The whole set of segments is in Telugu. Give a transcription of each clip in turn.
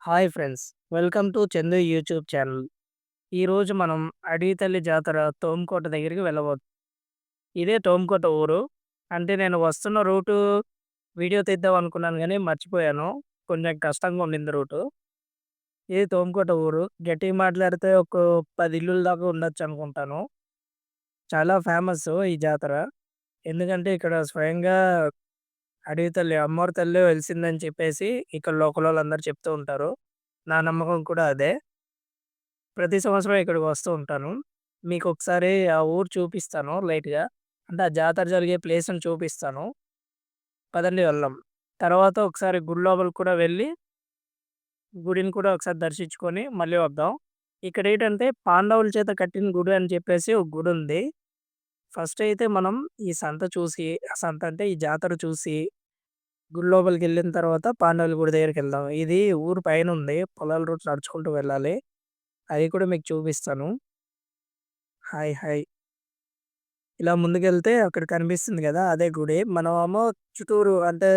Hi friends, welcome to Chandu YouTube channel. ఈరోజు మనం అడవి తల్లి జాతర తోంకోట దగ్గరికి వెళ్ళబోతున్నాం. ఇదే తోంకోట ఊరు. అంటే నేను వస్తున్న రూటు వీడియో తీద్దాం అనుకున్నాను కానీ మర్చిపోయాను. కొంచెం కష్టంగా ఉండింది రూటు. ఇది తోంకోట ఊరు. గట్టిగా మాట్లాడితే ఒక 10 ఇల్లుల దాకా ఉండొచ్చు అనుకుంటాను. చాలా ఫేమస్ ఈ జాతర. ఎందుకంటే ఇక్కడ స్వయంగా అడవి తల్లి, అమ్మవారి తల్లే వెలిసిందని చెప్పేసి ఇక్కడ లోకలోళ్ళందరూ చెప్తూ ఉంటారు. నా నమ్మకం కూడా అదే. ప్రతి సంవత్సరం ఇక్కడికి వస్తూ ఉంటాను. మీకొకసారి ఆ ఊరు చూపిస్తాను లైట్‌గా. అంటే ఆ జాతర జరిగే ప్లేస్‌ని చూపిస్తాను. పదండి వెళ్దాం. తర్వాత ఒకసారి గుడి లోపలికి కూడా వెళ్ళి, గుడిని కూడా ఒకసారి దర్శించుకొని మళ్ళీ వద్దాం. ఇక్కడేంటంటే పాండవుల చేత కట్టిన గుడి అని చెప్పేసి ఒక గుడుంది. ఫస్ట్ అయితే మనం ఈ సంత చూసి, ఆ సంత అంటే ఈ జాతర చూసి, గుడి లోపలికెళ్ళిన తర్వాత పాండవుల గుడి దగ్గరికెళ్దాం. ఇది ఊరు పైనుంది. పొలాల రూట్ నడుచుకుంటూ వెళ్ళాలి. అది కూడా మీకు చూపిస్తాను. హాయ్! హాయ్! ఇలా ముందుకెళ్తే అక్కడ కనిపిస్తుంది గదా! అదే గుడి. మనమేమో చుట్టూరు అంటే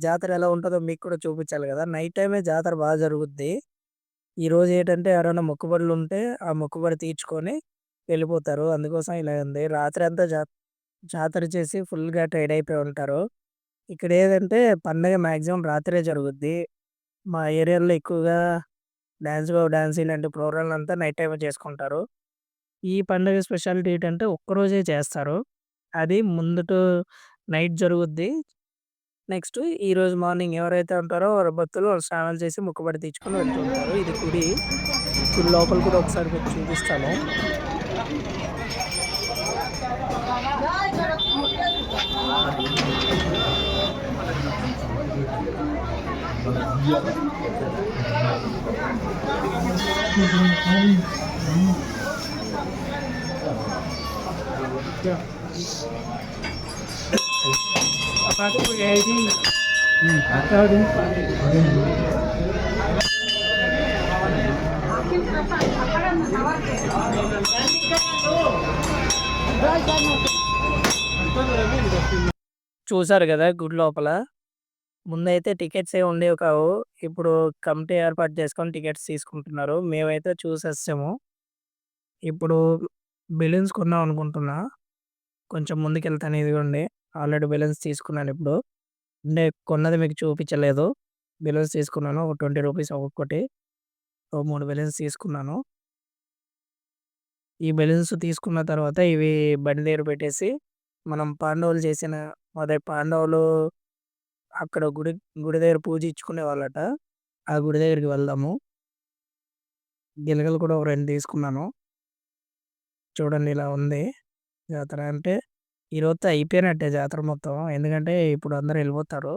జాతర ఎలా ఉంటదో మీకు కూడా చూపించాలి గదా! నైట్ టైమే జాతర జరుగుద్ది. ఈరోజు ఏంటంటే ఎవరైనా మొక్కుబడులుంటే ఆ మొక్కుబడి తీర్చుకొని వెళ్ళిపోతారు. అందుకోసం ఇలా ఉంది. రాత్రంతా జాతర చేసి ఫుల్‌గా టైర్డ్ అయిపోయి ఉంటారు. ఇక్కడేదంటే పండగ మాక్సిమం రాత్రే జరుగుద్ది. మా ఏరియాలో ఎక్కువగా డాన్స్ ఇలాంటి ప్రోగ్రామ్‌లంతా నైట్ టైమే చేసుకుంటారు. ఈ పండగ స్పెషాలిటీ ఏంటంటే ఒక్కరోజే చేస్తారు. అది ముందుటు నైట్ జరుగుద్ది. నెక్స్ట్ ఈరోజు మార్నింగ్ ఎవరైతే ఉంటారో వారు భక్తులు వాళ్ళు స్నానాలు చేసి మొక్కుబడి తీర్చుకొని వెళ్తూ ఉంటారు. ఇది గుడి. గుడి లోపల కూడా ఒకసారి మీకు చూపిస్తాను. చూసారు గదా! గుడి లోపల. ముందైతే టికెట్స్ ఏమి ఉండేవి కావు. ఇప్పుడు కమిటీ ఏర్పాటు చేసుకొని టికెట్స్ తీసుకుంటున్నారు. మేమైతే చూసొచ్చాము. ఇప్పుడు బెలూన్స్ కొందాం అనుకుంటున్నా. కొంచెం ముందుకెళ్తాను ఇదిగోండి. ఆల్రెడీ బెలూన్స్ తీసుకున్నానిప్పుడు. అంటే కొన్నది మీకు చూపించలేదు. బెలూన్స్ తీసుకున్నాను. ఒక రూ. 20 ఒక్కొక్కటి. ఓ 3 బెలూన్స్ తీసుకున్నాను. ఈ బెలూన్స్ తీసుకున్న తర్వాత ఇవి బండి దగ్గర పెట్టేసి, మనం పాండవులు చేసిన అదే పాండవులు అక్కడ గుడి దగ్గర పూజ ఇచ్చుకునేవాళ్ళట. ఆ గుడి దగ్గరికి వెళ్దాము. గిలగలు కూడా ఒక 2 తీసుకున్నాను. చూడండి ఇలా ఉంది జాతర. అంటే ఈరోజుతో అయిపోయినట్టే జాతర మొత్తం. ఎందుకంటే ఇప్పుడు అందరూ ఎళ్ళిపోతారు.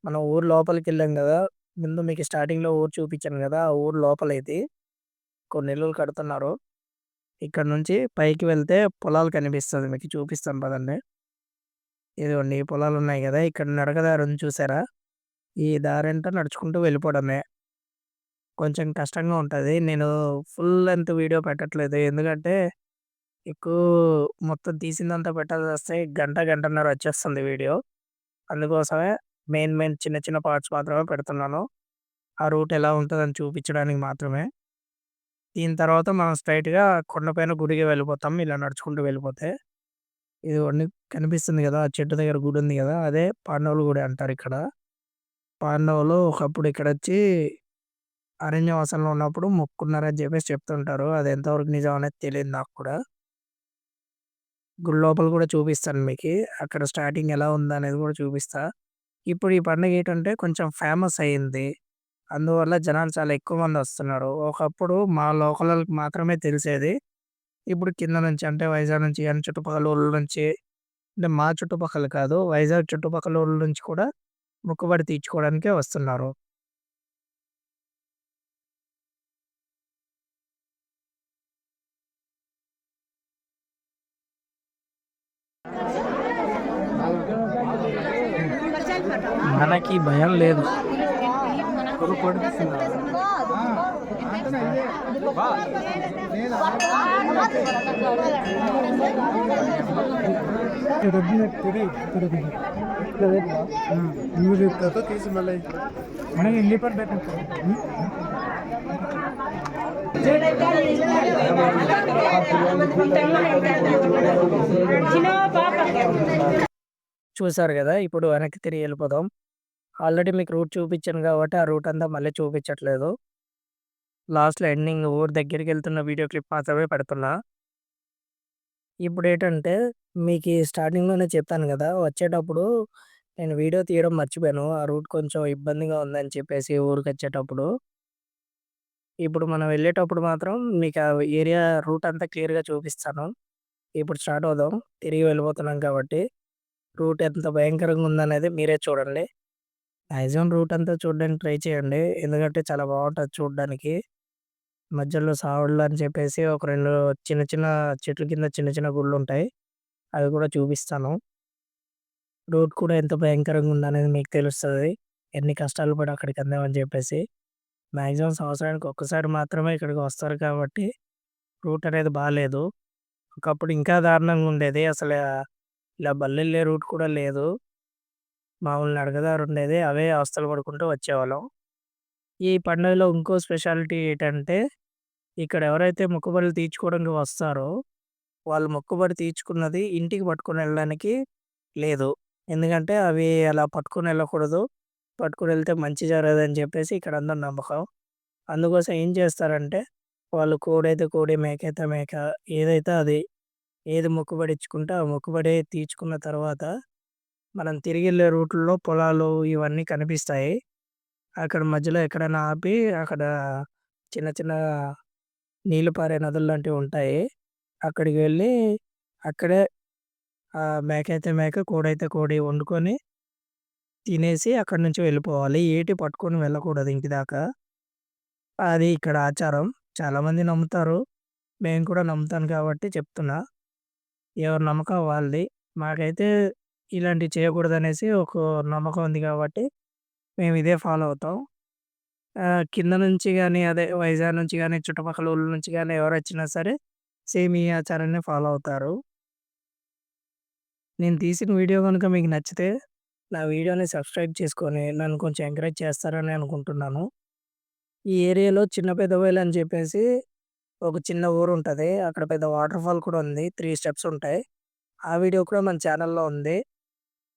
మనం ఊరు లోపలికెళ్ళాం గదా! ముందు మీకు స్టార్టింగ్‌లో ఊరు చూపించాను గదా! ఆ ఊరు లోపల ఇది. కొన్ని ఇల్లులు కడుతున్నారు. ఇక్కడ నుంచి పైకి వెళ్తే పొలాలు కనిపిస్తది. మీకు చూపిస్తాను పదండి. ఇదిగోండి ఈ పొలాలున్నాయి గదా! ఇక్కడ నడక దారి ఉంది చూసారా? ఈ దారంట నడుచుకుంటూ వెళ్ళిపోవడమే. కొంచెం కష్టంగా ఉంటది. నేను ఫుల్ లెంత్ వీడియో పెట్టట్లేదు. ఎందుకంటే ఎక్కువ మొత్తం తీసిందంతా పెట్టాల్సొస్తే గంట, గంటన్నర వచ్చేస్తుంది వీడియో. అందుకోసమే మెయిన్ చిన్న చిన్న పార్ట్స్ మాత్రమే పెడుతున్నాను. ఆ రూట్ ఎలా ఉంటదని చూపించడానికి మాత్రమే. దీని తర్వాత మనం స్ట్రెయిట్‌గా కొండపైన గుడికి వెళ్ళిపోతాం. ఇలా నడుచుకుంటూ వెళ్ళిపోతే. ఇదిగోండి కనిపిస్తుంది గదా! ఆ చెట్టు దగ్గర గుడుంది గదా! అదే పాండవుల గుడి అంటారిక్కడ. పాండవులు ఒకప్పుడు ఇక్కడొచ్చి అరణ్యవాసంలో ఉన్నప్పుడు మొక్కుకున్నారని జెప్పేసి చెప్తుంటారు. అది ఎంతవరకు నిజం అనేది తెలీదు నాకు కూడా. గుడి లోపల గూడా చూపిస్తాను మీకి. అక్కడ స్టార్టింగ్ ఎలా ఉందనేది గూడా చూపిస్తా. ఇప్పుడు ఈ పండగేంటంటే కొంచెం ఫేమస్ అయింది. అందువల్ల జనాలు చాలా ఎక్కువ మందొస్తున్నారు. ఒకప్పుడు మా లోకలోళ్ళకి మాత్రమే తెలిసేది. ఇప్పుడు కింద నుంచి అంటే వైజాగ్ నుంచి గాని, చుట్టుపక్కల ఊర్ల నుంచి అంటే మా చుట్టుపక్కల కాదు. వైజాగ్ చుట్టుపక్కల ఊర్ల నుంచి కూడా మొక్కుబడి తీర్చుకోవడానికే వస్తున్నారు. మనకి భయం లేదు. తీసి మళ్ళీ మనకి వెళ్ళిపోతుంది. చూసారు కదా! ఇప్పుడు వెనక్కి తిరిగి వెళ్ళిపోదాం. ఆల్రెడీ మీకు రూట్ చూపించాను కాబట్టి ఆ రూట్ అంతా మళ్ళీ చూపించట్లేదు. లాస్ట్‌లో ఎండింగ్ ఊరు దగ్గరికెళ్తున్న వీడియో క్లిప్ మాత్రమే పెడుతున్నా. ఇప్పుడేటంటే మీకీ స్టార్టింగ్‌లోనే చెప్పాను గదా! వచ్చేటప్పుడు నేను వీడియో తీయడం మర్చిపోయాను. ఆ రూట్ కొంచెం ఇబ్బందిగా ఉందని చెప్పేసి ఊరికొచ్చేటప్పుడు. ఇప్పుడు మనం వెళ్ళేటప్పుడు మాత్రం మీకు ఆ ఏరియా రూట్ అంతా క్లియర్‌గా చూపిస్తాను. ఇప్పుడు స్టార్ట్ అవుదాం. తిరిగి వెళ్ళిపోతున్నాం కాబట్టి. రూట్ ఎంత భయంకరంగా ఉందనేది మీరే చూడండి. మాక్సిమం రూట్ అంతా చూడడానికి ట్రై చేయండి. ఎందుకంటే చాలా బావుంటది చూడడానికి. మధ్యలో సావడ్లు అని చెప్పేసి ఒక 2 చిన్న చిన్న చెట్ల కింద చిన్న చిన్న గుళ్ళుంటాయి. అవి కూడా చూపిస్తాను. రూట్ కూడా ఎంత భయంకరంగా ఉందనేది మీకు తెలుస్తది. ఎన్ని కష్టాలు పడి అక్కడికందామని చెప్పేసి. మాక్సిమం సంవత్సరానికి ఒక్కసారి మాత్రమే ఇక్కడికి వస్తారు కాబట్టి రూట్ అనేది బాలేదు. ఒకప్పుడు ఇంకా దారుణంగా ఉండేది. ఇలా బళ్ళెళ్ళే రూట్ కూడా లేదు. మామూలు నడకదారుండేది. అవే అవస్థలు పడుకుంటూ వచ్చేవాళ్ళం. ఈ పండుగలో ఇంకో స్పెషాలిటీ ఏటంటే ఇక్కడ ఎవరైతే మొక్కుబడులు తీర్చుకోవడానికి వస్తారో వాళ్ళు మొక్కుబడి తీర్చుకున్నది ఇంటికి పట్టుకొనెళ్ళడానికి లేదు. ఎందుకంటే అవి అలా పట్టుకొనెళ్ళకూడదు. పట్టుకొనెళ్తే మంచి జరగదని చెప్పేసి ఇక్కడ అందరి నమ్మకం. అందుకోసం ఏం చేస్తారంటే వాళ్ళు కోడైతే కోడి, మేకైతే మేక ఏదైతే అది. ఏది మొక్కుబడి ఇచ్చుకుంటే ఆ మొక్కుబడి తీర్చుకున్న తర్వాత మనం తిరిగెళ్ళే రూట్‌లో పొలాలు ఇవన్నీ కనిపిస్తాయి. అక్కడ మధ్యలో ఎక్కడైనా ఆపి అక్కడ చిన్న చిన్న నీళ్లు పారే నదుల్లాంటివి ఉంటాయి. అక్కడికి వెళ్ళి అక్కడే మేకైతే మేక, కోడైతే కోడి వండుకొని తినేసి అక్కడి నుంచి వెళ్ళిపోవాలి. ఏటి పట్టుకొని వెళ్ళకూడదు ఇంటి దాకా. అది ఇక్కడ ఆచారం. చాలామంది నమ్ముతారు. నేను కూడా నమ్ముతాను కాబట్టి చెప్తున్నా. ఎవరి నమ్మకం వాళ్ళది. మాకైతే ఇలాంటివి చేయకూడదనేసి ఒక నమ్మకం ఉంది కాబట్టి మేము ఇదే ఫాలో అవుతాం. కింద నుంచి గాని, అదే వైజాగ్ నుంచి గాని, చుట్టుపక్కల ఊర్ల నుంచి గాని ఎవరొచ్చినా సరే సేమ్ ఈ ఆచారాన్నే ఫాలో అవుతారు. నేను తీసిన వీడియో గనుక మీకు నచ్చితే నా వీడియోని సబ్స్క్రైబ్ చేసుకొని నన్ను కొంచెం ఎంకరేజ్ చేస్తారని అనుకుంటున్నాను. ఈ ఏరియాలో చిన్న పెదబయలు అని చెప్పేసి ఒక చిన్న ఊరుంటది. అక్కడ పెద్ద వాటర్ ఫాల్ కూడా ఉంది. 3 స్టెప్స్ ఉంటాయి. ఆ వీడియో కూడా మన ఛానెల్‌లో ఉంది.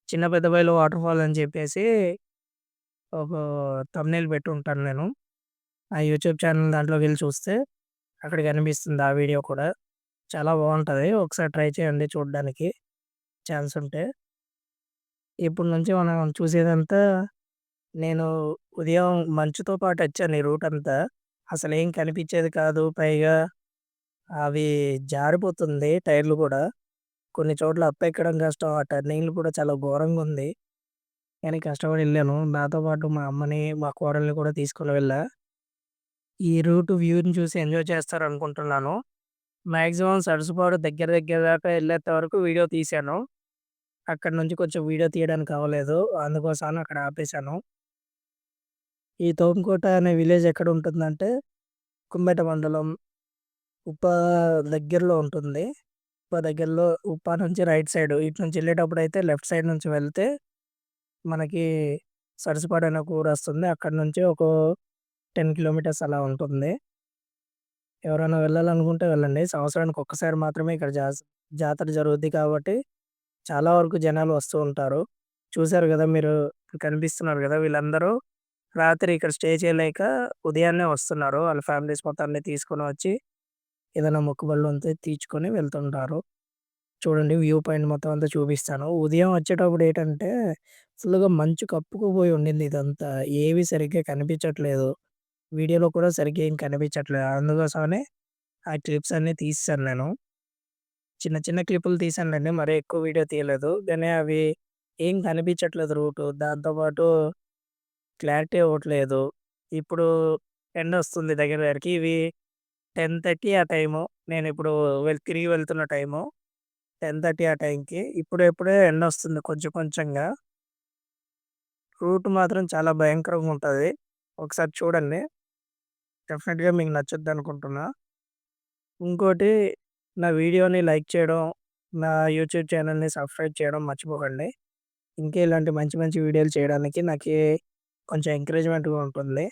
చిన్న పెద్దబయలు వాటర్ ఫాల్ అని చెప్పేసి ఒక థంబ్‌నెయిల్ పెట్టుంటాను నేను. ఆ యూట్యూబ్ ఛానెల్ దాంట్లోకెళ్ళి చూస్తే అక్కడ కనిపిస్తుంది ఆ వీడియో కూడా. చాలా బావుంటది. ఒకసారి ట్రై చేయండి చూడ్డానికి ఛాన్స్ ఉంటే. ఇప్పుడు నుంచి మనం చూసేదంతా నేను ఉదయం మంచుతో పాటొచ్చాను ఈ రూటంతా. అసలేం కనిపిచ్చేది కాదు. పైగా అవి జారిపోతుంది టైర్లు గూడా. కొన్ని చోట్ల ఎక్కడం కష్టం. ఆ టర్నింగ్‌లు కూడా చాలా ఘోరంగుంది. కానీ కష్టపడి ఎళ్ళాను. నాతో పాటు మా అమ్మని, మా కోడల్ని కూడా తీసుకొని వెళ్ళా. ఈ రూట్ వ్యూని చూసి ఎంజాయ్ చేస్తారనుకుంటున్నాను. మాక్సిమం సరసుపాడు దగ్గర దగ్గర దాకా ఎళ్ళేంత వరకు వీడియో తీశాను. అక్కడి నుంచి కొంచెం వీడియో తీయడానికి అవ్వలేదు. అందుకోసమని అక్కడ ఆపేశాను. ఈ తోంకోట అనే విలేజ్ ఎక్కడుంటుందంటే, కుంబెట మండలం, ఉప్ప దగ్గరలో ఉంటుంది. ఉప్ప నుంచి రైట్ సైడ్ ఇటు నుంచి ఎళ్ళేటప్పుడైతే లెఫ్ట్ సైడ్ నుంచి వెళ్తే మనకి సరసుపాడు అనే ఒక ఊరొస్తుంది. అక్కడి నుంచి ఒక 10 కిలోమీటర్స్ అలా ఉంటుంది. ఎవరైనా వెళ్ళాలనుకుంటే వెళ్ళండి. సంవత్సరానికి ఒక్కసారి మాత్రమే ఇక్కడ జాతర జరుగుద్ది కాబట్టి చాలా వరకు జనాలు వస్తూ ఉంటారు. చూసారు గదా! మీరు కనిపిస్తున్నారు గదా! వీళ్ళందరూ రాత్రి ఇక్కడ స్టే చేయలేక ఉదయాన్నే వస్తున్నారు. వాళ్ళ ఫ్యామిలీస్ మొత్తాన్ని తీసుకొని వచ్చి ఏదైనా మొక్కుబళ్ళు ఉంటే తీర్చుకొని వెళ్తుంటారు. చూడండి వ్యూ పాయింట్ మొత్తం అంతా చూపిస్తాను. ఉదయం వచ్చేటప్పుడు ఏటంటే ఫుల్‌గా మంచు కప్పుకుపోయి ఉండింది ఇదంతా. ఏవి సరిగ్గా కనిపించట్లేదు. వీడియోలో కూడా సరిగ్గా ఏం కనిపించట్లేదు. అందుకోసమనే ఆ క్లిప్స్ అన్నీ తీసేసాను నేను. చిన్న చిన్న క్లిప్పులు తీశానులెండి. మరీ ఎక్కువ వీడియో తీయలేదు. కానీ అవి ఏం కనిపించట్లేదు రూటు. దాంతో పాటు క్లారిటీ ఇవ్వట్లేదు. ఇప్పుడు ఎండొస్తుంది దగ్గర దగ్గరకి. ఇవి 10:30 ఆ టైము. నేనిప్పుడు తిరిగి వెళ్తున్న టైము. 10:30 ఆ టైంకి. ఇప్పుడే ఎండొస్తుంది కొంచెం కొంచెంగా. రూట్ మాత్రం చాలా భయంకరంగా ఉంటది. ఒకసారి చూడండి. డెఫినిట్‌గా మీకు నచ్చుద్దనుకుంటున్నా. ఇంకోటి నా వీడియోని లైక్ చేయడం, నా యూట్యూబ్ ఛానెల్‌ని సబ్స్క్రైబ్ చేయడం మర్చిపోకండి. ఇంకా ఇలాంటి మంచి మంచి వీడియోలు చేయడానికి నాకి కొంచెం ఎంకరేజ్‌మెంట్‌గా ఉంటుంది.